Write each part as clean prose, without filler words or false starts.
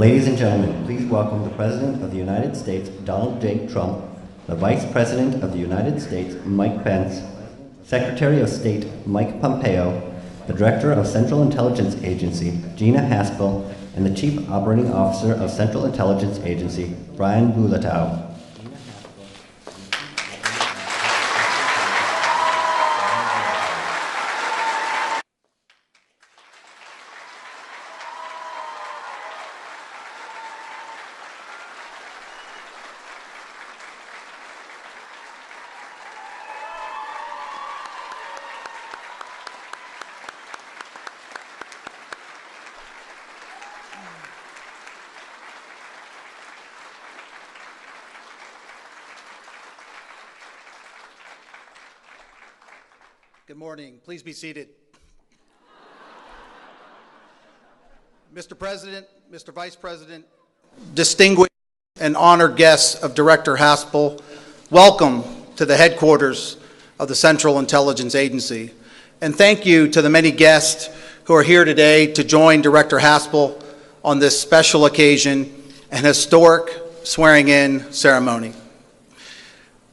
Ladies and gentlemen, please welcome the President of the United States, Donald J. Trump, the Vice President of the United States, Mike Pence, Secretary of State, Mike Pompeo, the Director of Central Intelligence Agency, Gina Haspel, and the Chief Operating Officer of Central Intelligence Agency, Brian Bulatow. Good morning. Please be seated. Mr. President, Mr. Vice President, distinguished and honored guests of Director Haspel, welcome to the headquarters of the Central Intelligence Agency. And thank you to the many guests who are here today to join Director Haspel on this special occasion and historic swearing-in ceremony.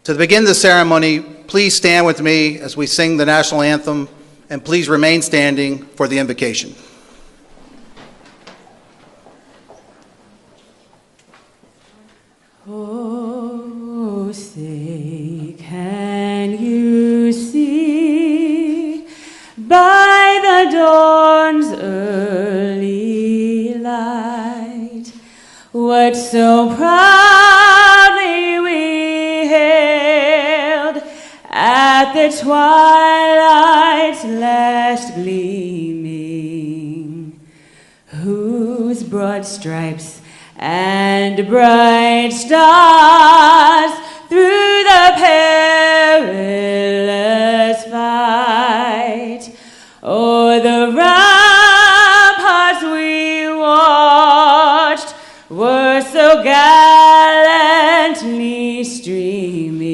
To begin the ceremony, please stand with me as we sing the national anthem, and please remain standing for the invocation. Oh, say, can you see by the dawn's early light what so proudly we hailed at the twilight's last gleaming, whose broad stripes and bright stars through the perilous fight o'er the ramparts we watched were so gallantly streaming,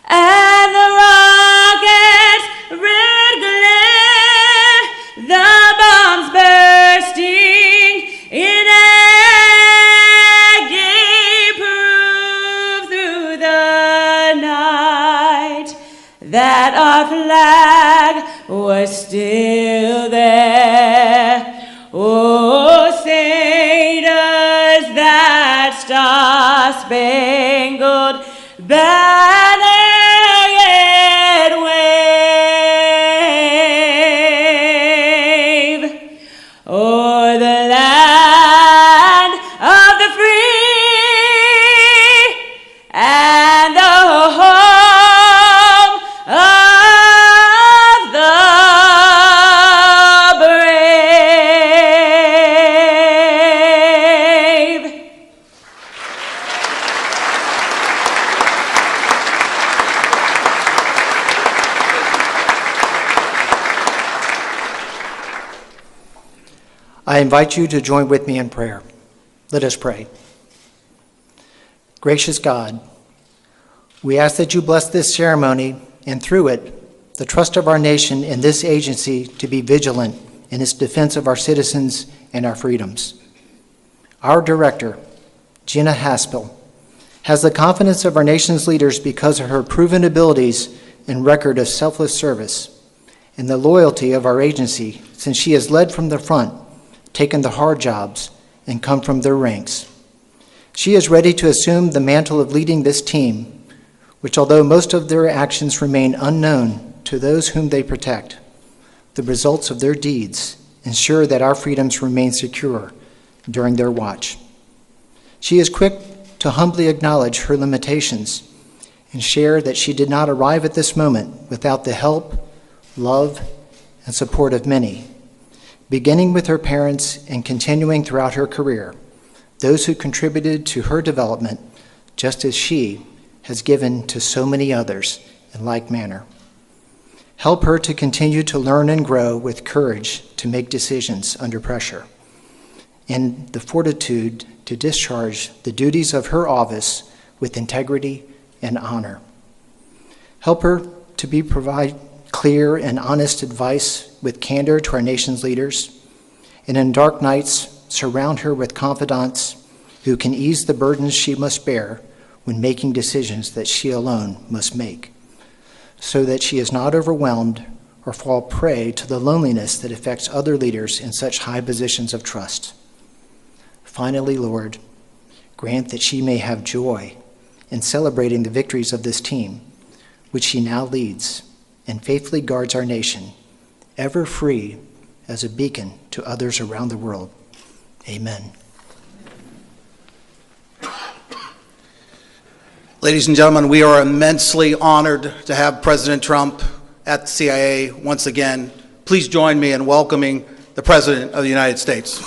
and the rocket's red glare, the bombs bursting in air, gave proof through the night that our flag was still there. Oh, say does that star-spangled banner yet wave o'er the land of the free and the home of the brave. I invite you to join with me in prayer. Let us pray. Gracious God, we ask that you bless this ceremony and through it, the trust of our nation in this agency to be vigilant in its defense of our citizens and our freedoms. Our director, Gina Haspel, has the confidence of our nation's leaders because of her proven abilities and record of selfless service, and the loyalty of our agency since she has led from the front, taken the hard jobs, and come from their ranks. She is ready to assume the mantle of leading this team, which, although most of their actions remain unknown to those whom they protect, the results of their deeds ensure that our freedoms remain secure during their watch. She is quick to humbly acknowledge her limitations and share that she did not arrive at this moment without the help, love, and support of many, beginning with her parents and continuing throughout her career, those who contributed to her development just as she has given to so many others in like manner. Help her to continue to learn and grow with courage to make decisions under pressure and the fortitude to discharge the duties of her office with integrity and honor. Help her to provide clear and honest advice with candor to our nation's leaders, and in dark nights surround her with confidants who can ease the burdens she must bear when making decisions that she alone must make, so that she is not overwhelmed or fall prey to the loneliness that affects other leaders in such high positions of trust. Finally, Lord, grant that she may have joy in celebrating the victories of this team, which she now leads and faithfully guards our nation, ever free as a beacon to others around the world. Amen. Ladies and gentlemen, we are immensely honored to have President Trump at the CIA once again. Please join me in welcoming the President of the United States.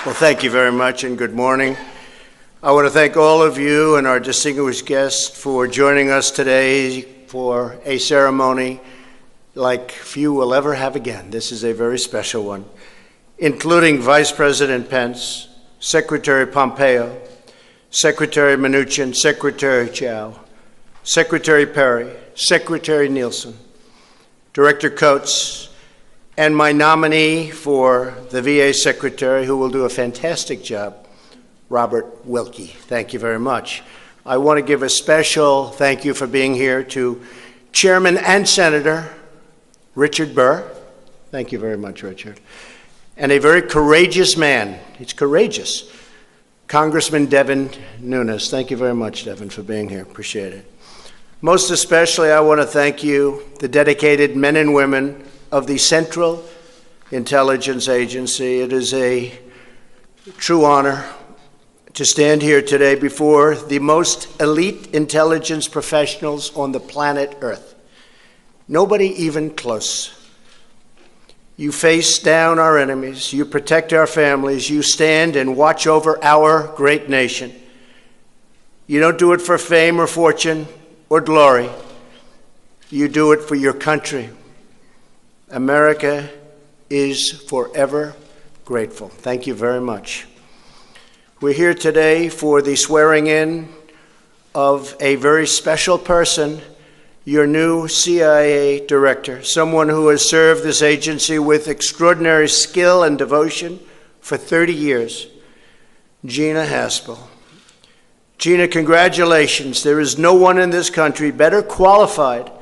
Well, thank you very much and good morning. I want to thank all of you and our distinguished guests for joining us today for a ceremony like few will ever have again. This is a very special one, including Vice President Pence, Secretary Pompeo, Secretary Mnuchin, Secretary Chao, Secretary Perry, Secretary Nielsen, Director Coates, and my nominee for the VA Secretary, who will do a fantastic job, Robert Wilkie. Thank you very much. I want to give a special thank you for being here to Chairman and Senator Richard Burr. Thank you very much, Richard. And a very courageous man. He's courageous. Congressman Devin Nunes. Thank you very much, Devin, for being here. Appreciate it. Most especially, I want to thank you, the dedicated men and women of the Central Intelligence Agency. It is a true honor to stand here today before the most elite intelligence professionals on the planet Earth. Nobody even close. You face down our enemies, you protect our families, you stand and watch over our great nation. You don't do it for fame or fortune or glory. You do it for your country. America is forever grateful. Thank you very much. We're here today for the swearing in of a very special person, your new CIA director, someone who has served this agency with extraordinary skill and devotion for 30 years, Gina Haspel. Gina, congratulations. There is no one in this country better qualified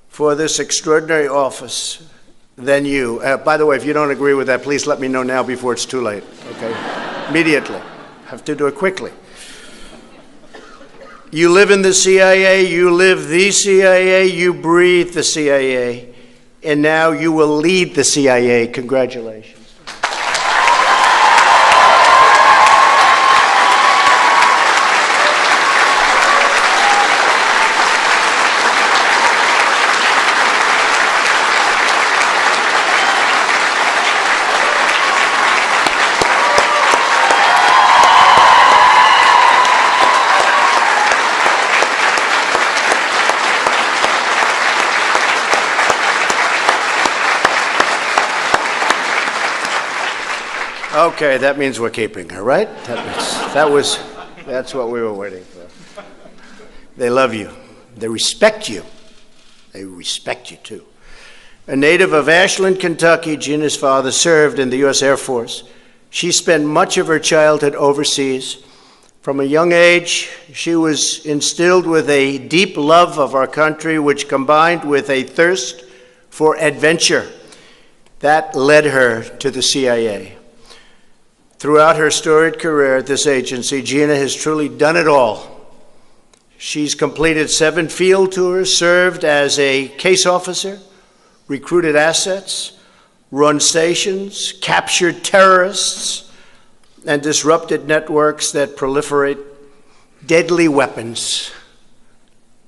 for this extraordinary office than you. By the way, if you don't agree with that, please let me know now before it's too late, okay? Immediately. Have to do it quickly. You live in the CIA, you live the CIA, you breathe the CIA, and now you will lead the CIA. Congratulations. Okay, that means we're keeping her, right? That's what we were waiting for. They love you. They respect you. They respect you, too. A native of Ashland, Kentucky, Gina's father served in the U.S. Air Force. She spent much of her childhood overseas. From a young age, she was instilled with a deep love of our country, which combined with a thirst for adventure. That led her to the CIA. Throughout her storied career at this agency, Gina has truly done it all. She's completed 7 field tours, served as a case officer, recruited assets, run stations, captured terrorists, and disrupted networks that proliferate deadly weapons.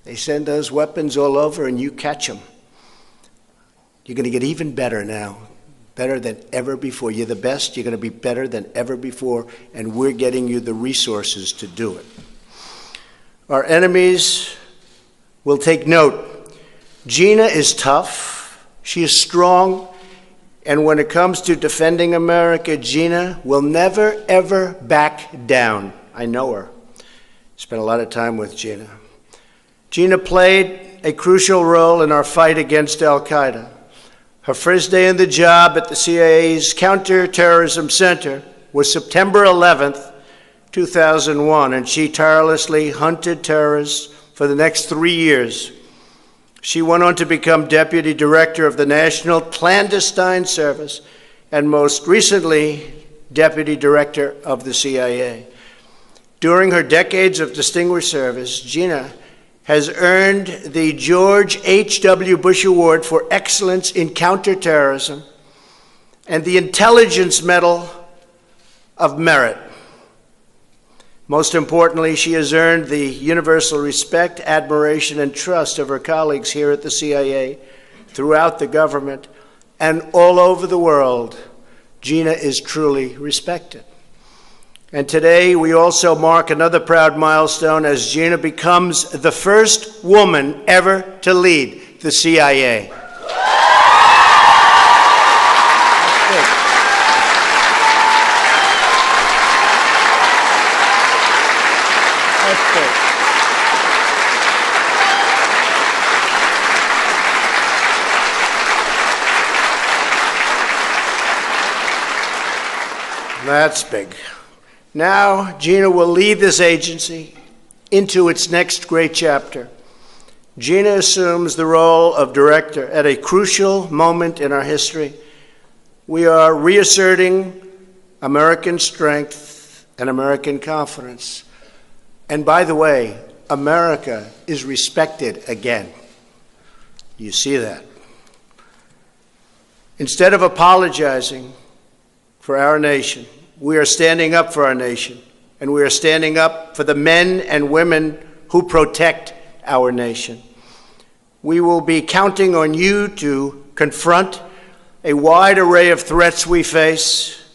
They send those weapons all over and you catch them. You're going to get even better now. Better than ever before. You're the best. You're going to be better than ever before, and we're getting you the resources to do it. Our enemies will take note Gina is tough, she is strong, and when it comes to defending America, Gina will never, ever back down. I know her. Spent a lot of time with Gina. Gina played a crucial role in our fight against Al-Qaeda. Her first day on the job at the CIA's Counterterrorism Center was September 11th, 2001, and she tirelessly hunted terrorists for the next 3 years. She went on to become Deputy Director of the National Clandestine Service and most recently, Deputy Director of the CIA. During her decades of distinguished service, Gina has earned the George H.W. Bush Award for Excellence in Counterterrorism and the Intelligence Medal of Merit. Most importantly, she has earned the universal respect, admiration, and trust of her colleagues here at the CIA, throughout the government, and all over the world. Gina is truly respected. And today, we also mark another proud milestone as Gina becomes the first woman ever to lead the CIA. That's big. Now, Gina will lead this agency into its next great chapter. Gina assumes the role of director at a crucial moment in our history. We are reasserting American strength and American confidence. And by the way, America is respected again. You see that. Instead of apologizing for our nation, we are standing up for our nation, and we are standing up for the men and women who protect our nation. We will be counting on you to confront a wide array of threats we face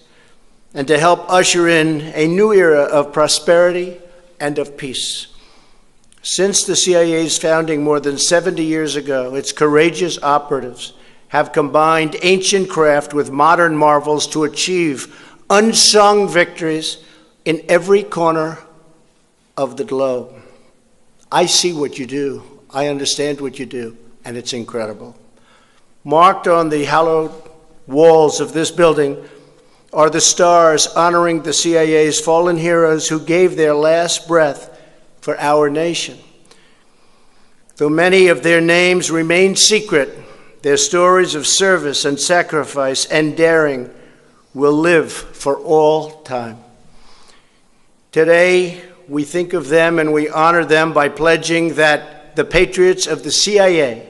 and to help usher in a new era of prosperity and of peace. Since the CIA's founding more than 70 years ago, its courageous operatives have combined ancient craft with modern marvels to achieve unsung victories in every corner of the globe. I see what you do. I understand what you do, and it's incredible. Marked on the hallowed walls of this building are the stars honoring the CIA's fallen heroes who gave their last breath for our nation. Though many of their names remain secret, their stories of service and sacrifice and daring will live for all time. Today, we think of them and we honor them by pledging that the patriots of the CIA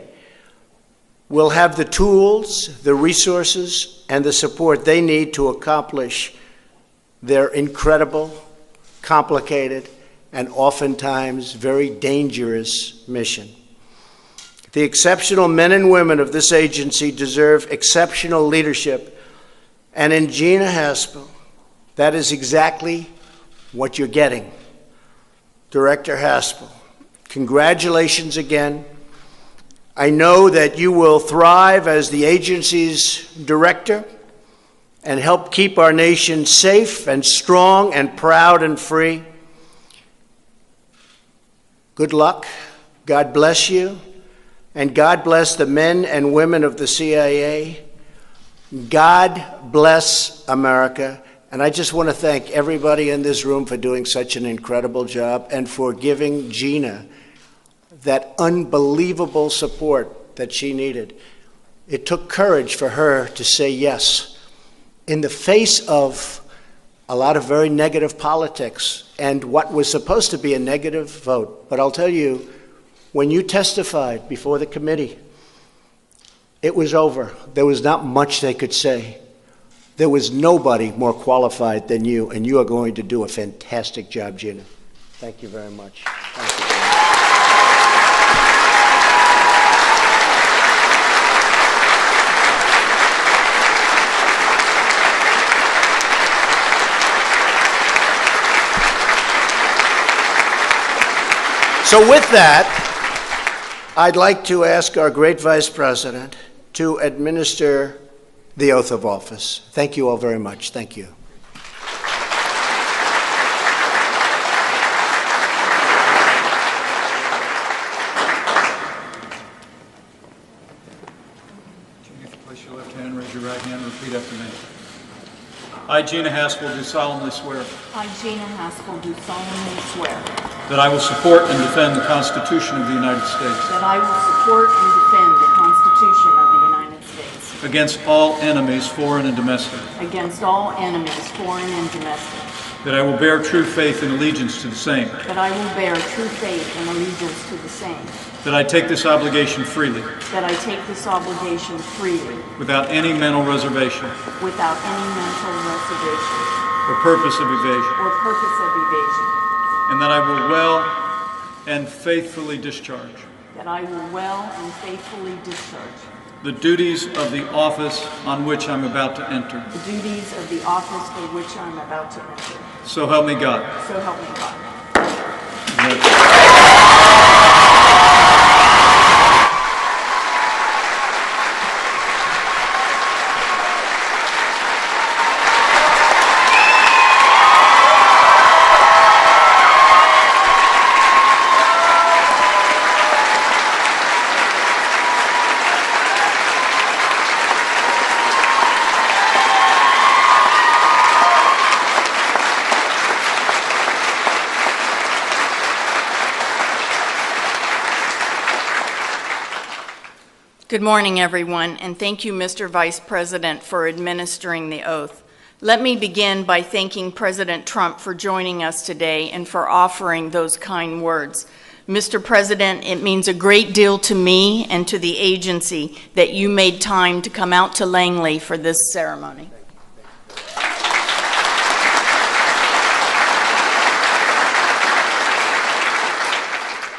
will have the tools, the resources, and the support they need to accomplish their incredible, complicated, and oftentimes very dangerous mission. The exceptional men and women of this agency deserve exceptional leadership. And in Gina Haspel, that is exactly what you're getting. Director Haspel, congratulations again. I know that you will thrive as the agency's director and help keep our nation safe and strong and proud and free. Good luck. God bless you. And God bless the men and women of the CIA. God bless America. And I just want to thank everybody in this room for doing such an incredible job and for giving Gina that unbelievable support that she needed. It took courage for her to say yes in the face of a lot of very negative politics and what was supposed to be a negative vote. But I'll tell you, when you testified before the committee, it was over. There was not much they could say. There was nobody more qualified than you, and you are going to do a fantastic job, Gina. Thank you very much. Thank you very much. So with that, I'd like to ask our great Vice President to administer the oath of office. Thank you all very much. Thank you. Place your left hand, raise your right hand, and repeat after me. I, Gina Haspel, do solemnly swear I, Gina Haspel, do solemnly swear that I will support and defend the Constitution of the United States that I will support and defend the Constitution of the United States against all enemies, foreign and domestic, against all enemies, foreign and domestic, that I will bear true faith and allegiance to the same, that I will bear true faith and allegiance to the same, that I take this obligation freely, that I take this obligation freely, without any mental reservation without any mental reservation or purpose of evasion, or purpose of evasion, and that I will well and faithfully discharge that I will well and faithfully discharge the duties of the office on which I'm about to enter. the duties of the office for which I'm about to enter. So help me God. So help me God. Good morning, everyone, and thank you, Mr. Vice President, for administering the oath. Let me begin by thanking President Trump for joining us today and for offering those kind words. Mr. President, it means a great deal to me and to the agency that you made time to come out to Langley for this ceremony.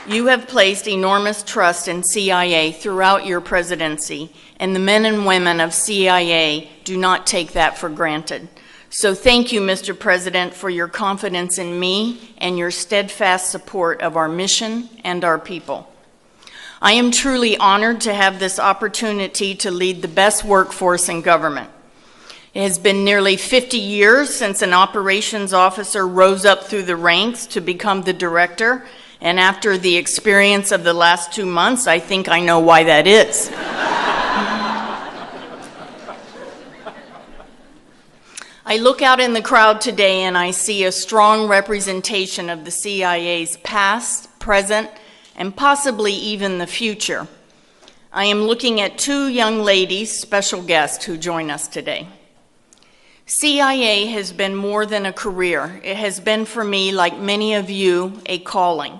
You have placed enormous trust in CIA throughout your presidency, and the men and women of CIA do not take that for granted. So thank you, Mr. President, for your confidence in me and your steadfast support of our mission and our people. I am truly honored to have this opportunity to lead the best workforce in government. It has been nearly 50 years since an operations officer rose up through the ranks to become the director. And after the experience of the last 2 months, I think I know why that is. I look out in the crowd today and I see a strong representation of the CIA's past, present, and possibly even the future. I am looking at 2 young ladies, special guests, who join us today. CIA has been more than a career. It has been for me, like many of you, a calling.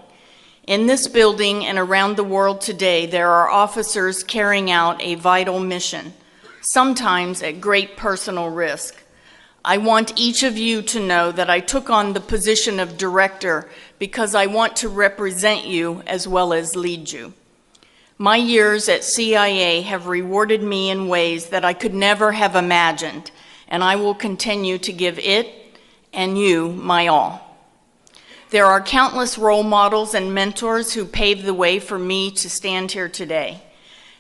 In this building and around the world today, there are officers carrying out a vital mission, sometimes at great personal risk. I want each of you to know that I took on the position of director because I want to represent you as well as lead you. My years at CIA have rewarded me in ways that I could never have imagined, and I will continue to give it and you my all. There are countless role models and mentors who paved the way for me to stand here today.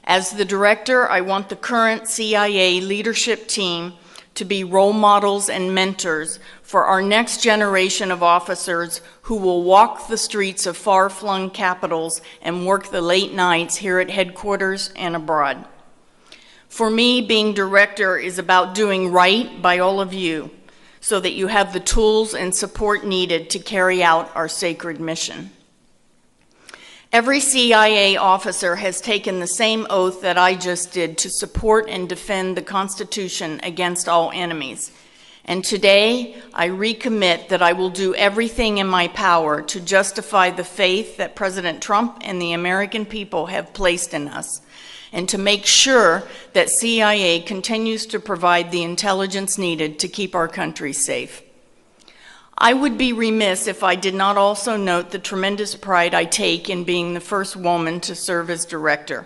As the director, I want the current CIA leadership team to be role models and mentors for our next generation of officers who will walk the streets of far-flung capitals and work the late nights here at headquarters and abroad. For me, being director is about doing right by all of you, so that you have the tools and support needed to carry out our sacred mission. Every CIA officer has taken the same oath that I just did to support and defend the Constitution against all enemies. And today, I recommit that I will do everything in my power to justify the faith that President Trump and the American people have placed in us, and to make sure that CIA continues to provide the intelligence needed to keep our country safe. I would be remiss if I did not also note the tremendous pride I take in being the first woman to serve as director.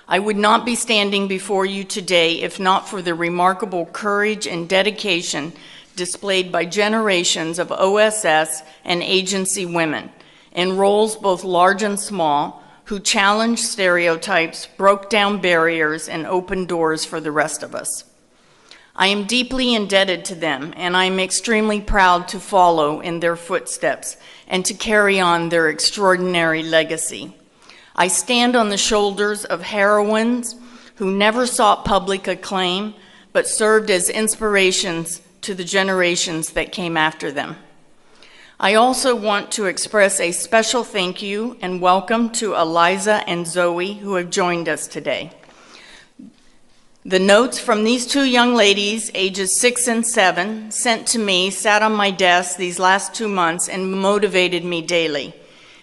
I would not be standing before you today if not for the remarkable courage and dedication displayed by generations of OSS and agency women in roles both large and small, who challenged stereotypes, broke down barriers, and opened doors for the rest of us. I am deeply indebted to them, and I am extremely proud to follow in their footsteps and to carry on their extraordinary legacy. I stand on the shoulders of heroines who never sought public acclaim, but served as inspirations to the generations that came after them. I also want to express a special thank you and welcome to Eliza and Zoe, who have joined us today. The notes from these two young ladies, ages 6 and 7, sent to me, sat on my desk these last 2 months and motivated me daily.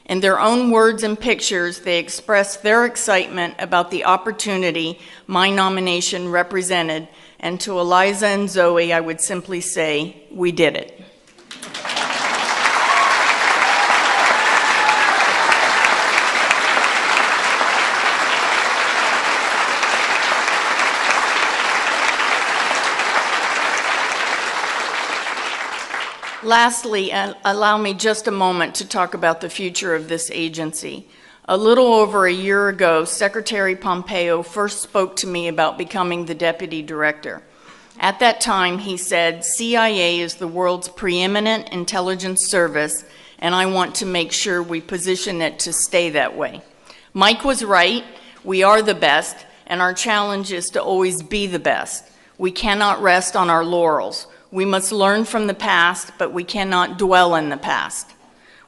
In their own words and pictures, they expressed their excitement about the opportunity my nomination represented, and to Eliza and Zoe, I would simply say, we did it. Lastly, allow me just a moment to talk about the future of this agency. A little over a year ago, Secretary Pompeo first spoke to me about becoming the deputy director. At that time, he said, CIA is the world's preeminent intelligence service, and I want to make sure we position it to stay that way. Mike was right. We are the best, and our challenge is to always be the best. We cannot rest on our laurels. We must learn from the past, but we cannot dwell in the past.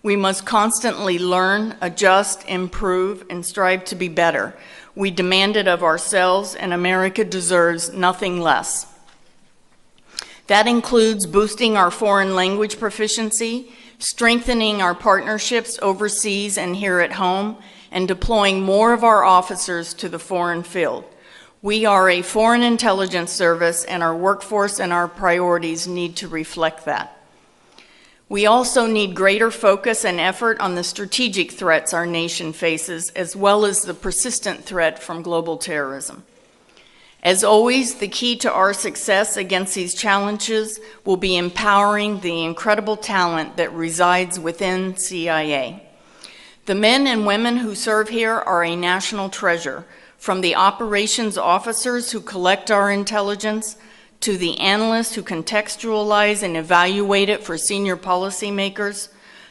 We must constantly learn, adjust, improve, and strive to be better. We demand it of ourselves, and America deserves nothing less. That includes boosting our foreign language proficiency, strengthening our partnerships overseas and here at home, and deploying more of our officers to the foreign field. We are a foreign intelligence service, and our workforce and our priorities need to reflect that. We also need greater focus and effort on the strategic threats our nation faces, as well as the persistent threat from global terrorism. As always, the key to our success against these challenges will be empowering the incredible talent that resides within CIA. The men and women who serve here are a national treasure, from the operations officers who collect our intelligence, to the analysts who contextualize and evaluate it for senior policymakers,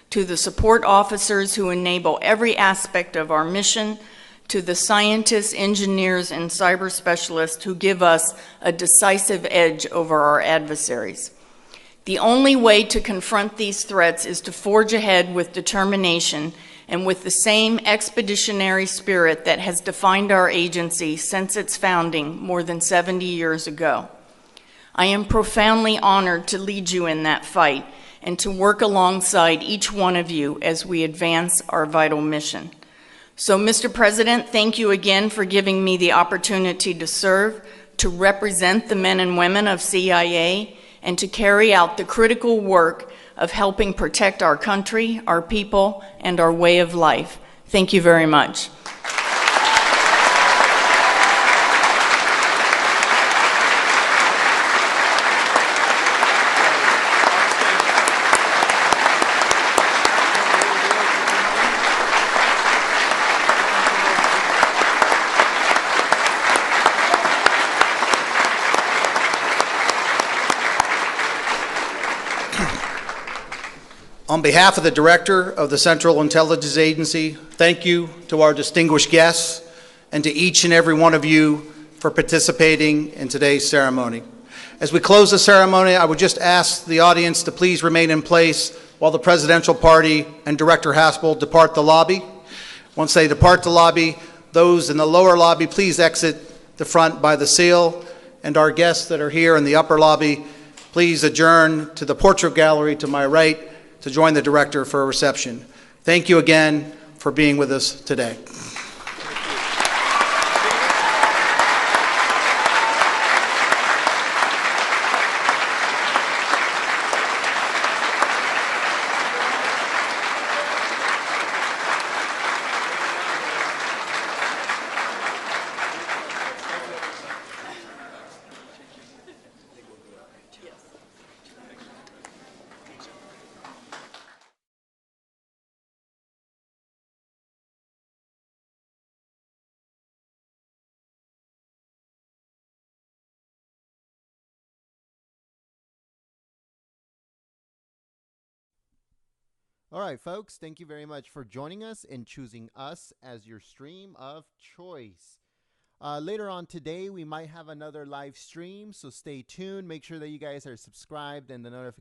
to the support officers who enable every aspect of our mission, to the scientists, engineers, and cyber specialists who give us a decisive edge over our adversaries. The only way to confront these threats is to forge ahead with determination and with the same expeditionary spirit that has defined our agency since its founding more than 70 years ago. I am profoundly honored to lead you in that fight and to work alongside each one of you as we advance our vital mission. So, Mr. President, thank you again for giving me the opportunity to serve, to represent the men and women of CIA, and to carry out the critical work of helping protect our country, our people, and our way of life. Thank you very much. On behalf of the Director of the Central Intelligence Agency, thank you to our distinguished guests and to each and every one of you for participating in today's ceremony. As we close the ceremony, I would just ask the audience to please remain in place while the Presidential Party and Director Haspel depart the lobby. Once they depart the lobby, those in the lower lobby, please exit the front by the seal, and our guests that are here in the upper lobby, please adjourn to the portrait gallery to my right to join the Director for a reception. Thank you again for being with us today. All right, folks, thank you very much for joining us and choosing us as your stream of choice. Later on today, we might have another live stream, so stay tuned. Make sure that you guys are subscribed and the notification